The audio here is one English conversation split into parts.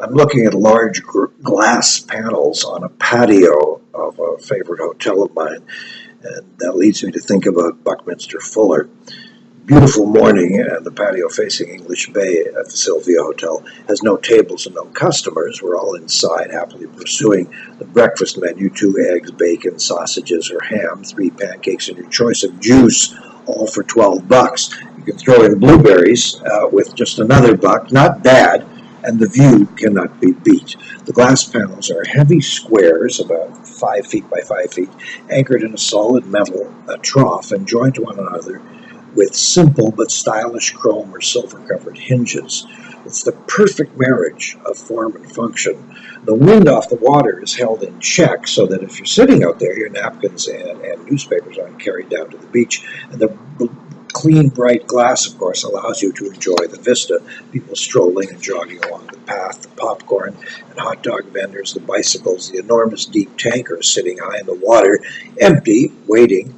I'm looking at large glass panels on a patio of a favorite hotel of mine, and that leads me to think about Buckminster Fuller. Beautiful morning, the patio facing English Bay at the Sylvia Hotel has no tables and no customers. We're all inside, happily pursuing the breakfast menu: 2 eggs, bacon, sausages, or ham, 3 pancakes, and your choice of juice, all for $12. You can throw in blueberries with just another buck. Not bad, and the view cannot be beat. The glass panels are heavy squares, about 5 feet by 5 feet, anchored in a solid metal trough and joined to one another with simple but stylish chrome or silver-covered hinges. It's the perfect marriage of form and function. The wind off the water is held in check so that if you're sitting out there, your napkins and newspapers aren't carried down to the beach. And the clean, bright glass, of course, allows you to enjoy the vista. People strolling and jogging along the path, the popcorn and hot dog vendors, the bicycles, the enormous deep tankers sitting high in the water, empty, waiting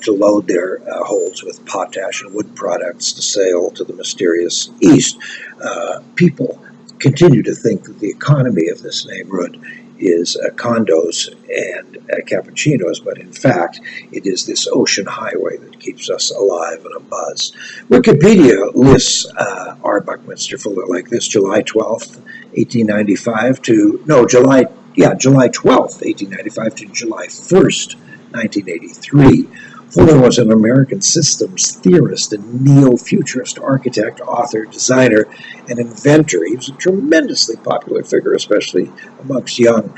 to load their holds with potash and wood products to sail to the mysterious east. People continue to think that the economy of this neighborhood is condos and cappuccinos, but in fact, it is this ocean highway that keeps us alive and abuzz. Wikipedia lists our Buckminster Fuller like this: July 12th, 1895 to, no, July 12th, 1895 to July 1st, 1983. Fuller was an American systems theorist and neo-futurist architect, author, designer, and inventor. He was a tremendously popular figure, especially amongst young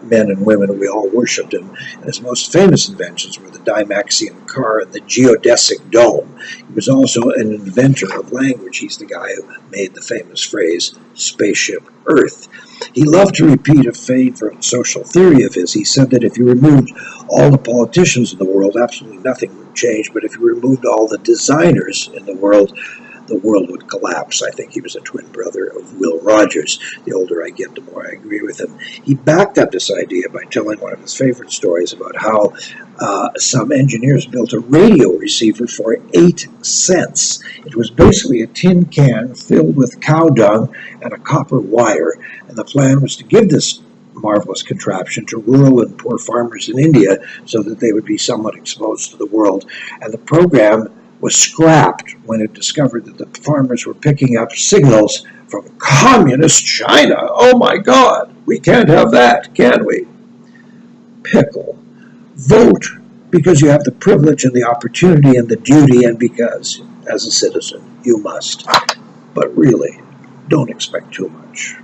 men and women. We all worshipped him. And his most famous inventions were the Dymaxion car and the geodesic dome. He was also an inventor of language. He's the guy who made the famous phrase, "Spaceship Earth." He loved to repeat a favorite social theory of his. He said that if you removed all the politicians in the world, absolutely nothing would change. But if you removed all the designers in the world would collapse. I think he was a twin brother of Will Rogers. The older I get, the more I agree with him. He backed up this idea by telling one of his favorite stories about how some engineers built a radio receiver for 8 cents. It was basically a tin can filled with cow dung and a copper wire, and the plan was to give this marvelous contraption to rural and poor farmers in India so that they would be somewhat exposed to the world. And the program was scrapped when it discovered that the farmers were picking up signals from communist China. Oh my God, we can't have that, can we? Pickle. Vote because you have the privilege and the opportunity and the duty, and because, as a citizen, you must. But really, don't expect too much.